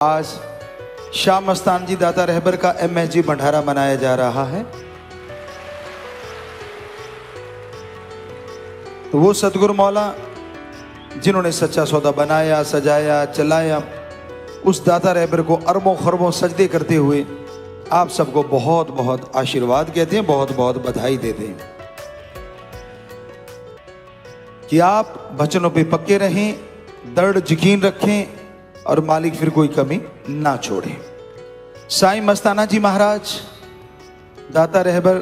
आज शाह मस्तान जी दाता रहबर का MSG भंडारा मनाया जा रहा है। तो वो सतगुरु मौला जिन्होंने सच्चा सौदा बनाया, सजाया, चलाया, उस दाता रहबर को अरबों खरबों सजदे करते हुए आप सबको बहुत बहुत आशीर्वाद कहते हैं, बहुत बहुत बधाई देते हैं कि आप वचनों पे पक्के रहें, दृढ़ यकीन रखें और मालिक फिर कोई कमी ना छोड़े। साईं मस्ताना जी महाराज दाता रहबर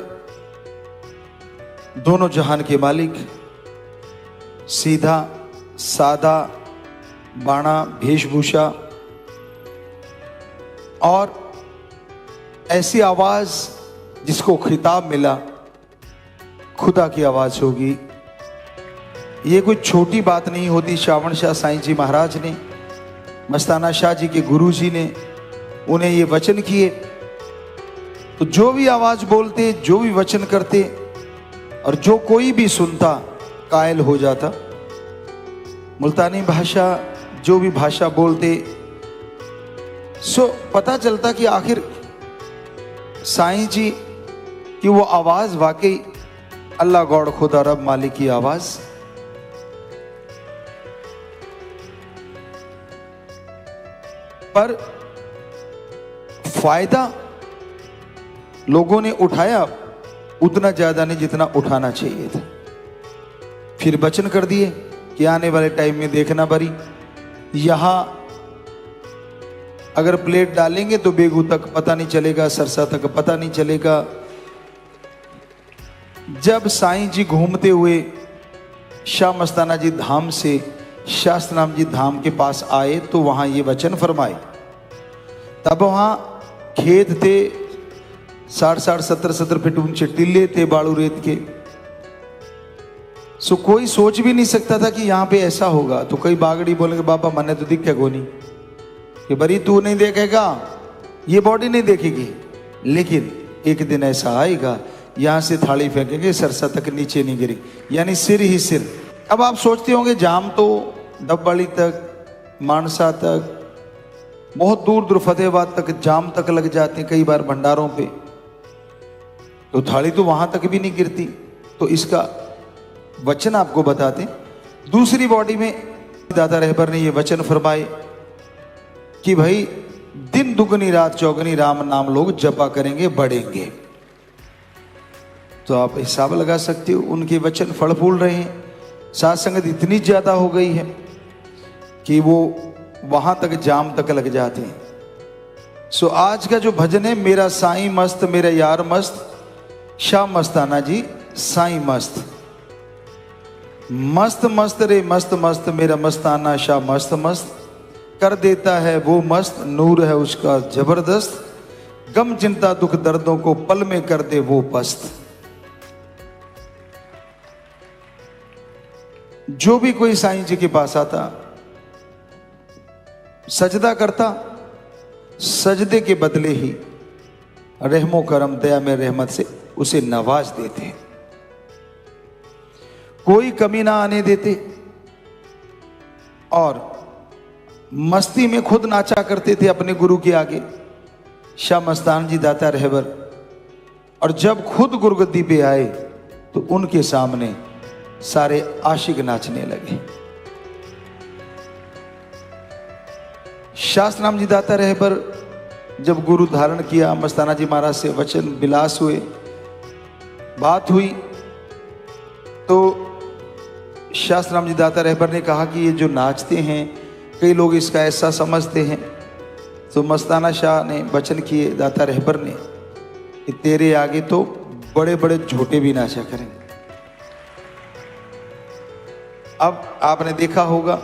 दोनों जहान के मालिक, सीधा सादा बाणा वेशभूषा और ऐसी आवाज जिसको खिताब मिला खुदा की आवाज होगी। ये कोई छोटी बात नहीं होती। श्रावण शाह साईं जी महाराज ने, मस्ताना शाह जी के गुरु जी ने उन्हें ये वचन किए, तो जो भी आवाज बोलते, जो भी वचन करते और जो कोई भी सुनता कायल हो जाता। मुल्तानी भाषा, जो भी भाषा बोलते, सो पता चलता कि आखिर साईं जी की वो आवाज वाकई अल्लाह गौड़ खुदा रब मालिक की आवाज। पर फायदा लोगों ने उठाया उतना ज्यादा नहीं जितना उठाना चाहिए था। फिर वचन कर दिए कि आने वाले टाइम में देखना बरी, यहां अगर प्लेट डालेंगे तो बेगू तक पता नहीं चलेगा, सरसा तक पता नहीं चलेगा। जब साईं जी घूमते हुए शाह मस्ताना जी धाम से शास्त्रनाम जी धाम के पास आए तो वहां ये वचन फरमाए। तब वहां खेत थे, 60-60, 70-70 फीट ऊंचे टीले थे बालू रेत के। सो कोई सोच भी नहीं सकता था कि यहां पे ऐसा होगा। तो कई बागड़ी बोलेंगे बाबा मने तो दिखे गोनी कि बरी तू नहीं देखेगा, ये बॉडी नहीं देखेगी, लेकिन एक दिन ऐसा आएगा यहां से थाली फेंकेंगे सरसा तक नीचे नहीं गिरी, यानी सिर ही सिर। अब आप सोचते होंगे जाम तो डबवाली तक, मानसा तक, बहुत दूर दूर फतेहाबाद तक जाम तक लग जाते हैं कई बार भंडारों पे, तो थाली तो वहां तक भी नहीं गिरती। तो इसका वचन आपको बताते। दूसरी बॉडी में दाता रहबर ने ये वचन फरमाए कि भाई दिन दुगनी रात चौगनी राम नाम लोग जपा करेंगे, बढ़ेंगे। तो आप हिसाब लगा सकते हो, उनके वचन फल फूल रहे हैं। साथ संगत इतनी ज्यादा हो गई है कि वो वहां तक जाम तक लग जाते हैं। सो आज का जो भजन है, मेरा साईं मस्त मेरा यार मस्त, शाह मस्ताना जी साईं मस्त। मस्त मस्त रे मस्त मस्त मेरा मस्ताना शाह मस्त मस्त, कर देता है वो मस्त, नूर है उसका जबरदस्त, गम चिंता दुख दर्दों को पल में कर दे वो पस्त। जो भी कोई साईं जी के पास आता, सजदा करता, सजदे के बदले ही रहमो करम दया में रहमत से उसे नवाज देते हैं, कोई कमी ना आने देते। और मस्ती में खुद नाचा करते थे अपने गुरु के आगे शाह मस्तान जी दाता रहबर। और जब खुद गुरगद्दी पे आए तो उनके सामने सारे आशिक नाचने लगे। शास्त्रनाम जी दाता रहबर जब गुरु धारण किया, मस्ताना जी महाराज से वचन विलास हुए, बात हुई, तो शास्त्रनाम जी दाता रहबर ने कहा कि ये जो नाचते हैं कई लोग इसका ऐसा समझते हैं। तो मस्ताना शाह ने वचन किए दाता रहबर ने कि तेरे आगे तो बड़े बड़े झोटे भी नाचा करेंगे। अब आपने देखा होगा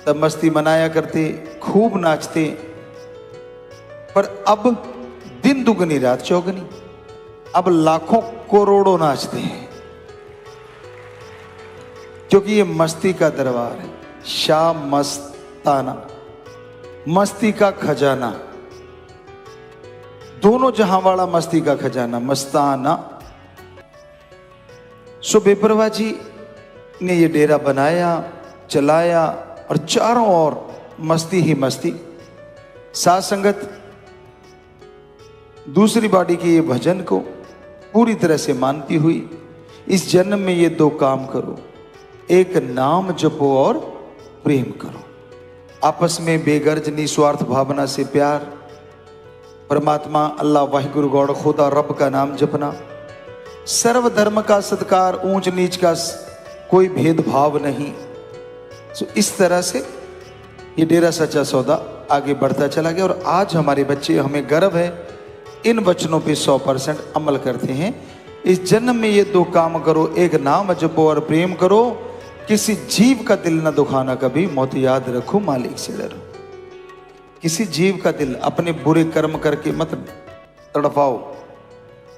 तब मस्ती मनाया करते, खूब नाचते, पर अब दिन दुगनी रात चौगनी, अब लाखों करोड़ों नाचते हैं, क्योंकि ये मस्ती का दरबार है। शाह मस्ताना, मस्ती का खजाना, दोनों जहां वाला मस्ती का खजाना मस्ताना। सो बेपरवाह जी ने ये डेरा बनाया, चलाया और चारों ओर मस्ती ही मस्ती। साथ संगत दूसरी बॉडी के ये भजन को पूरी तरह से मानती हुई इस जन्म में ये दो काम करो, एक नाम जपो और प्रेम करो। आपस में बेगर्ज निस्वार्थ भावना से प्यार, परमात्मा अल्लाह वाहिगुरु गौड़ खुदा रब का नाम जपना, सर्व धर्म का सत्कार, ऊंच नीच का कोई भेदभाव नहीं। सो इस तरह से ये डेरा सच्चा सौदा आगे बढ़ता चला गया और आज हमारे बच्चे, हमें गर्व है, इन वचनों पे 100% अमल करते हैं। इस जन्म में ये दो काम करो, एक नाम जपो और प्रेम करो, किसी जीव का दिल न दुखाना कभी, मौत याद रखो मालिक से डरो। किसी जीव का दिल अपने बुरे कर्म करके मत तड़पाओ,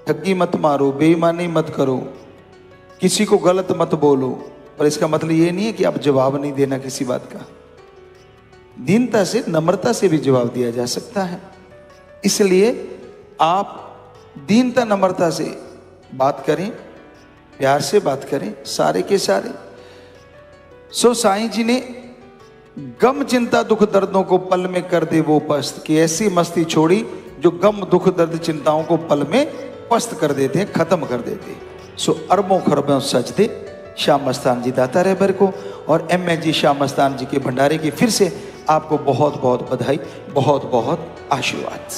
ठगी मत मारो, बेईमानी मत करो, किसी को गलत मत बोलो। पर इसका मतलब ये नहीं है कि आप जवाब नहीं देना किसी बात का। दीनता से, नम्रता से भी जवाब दिया जा सकता है। इसलिए आप दीनता नम्रता से बात करें, प्यार से बात करें, सारे के सारे। सो साईं जी ने गम चिंता दुख दर्दों को पल में कर दे वो पस्त, कि ऐसी मस्ती छोड़ी जो गम दुख दर्द चिंताओं को पल में पस्त कर देते हैं, खत्म कर देते हैं। सो अरबों खरबों सजदे श्याम मस्तान जी दाता रहबर को और एम जी श्याम मस्तान जी के भंडारे की फिर से आपको बहुत बहुत बधाई, बहुत बहुत आशीर्वाद।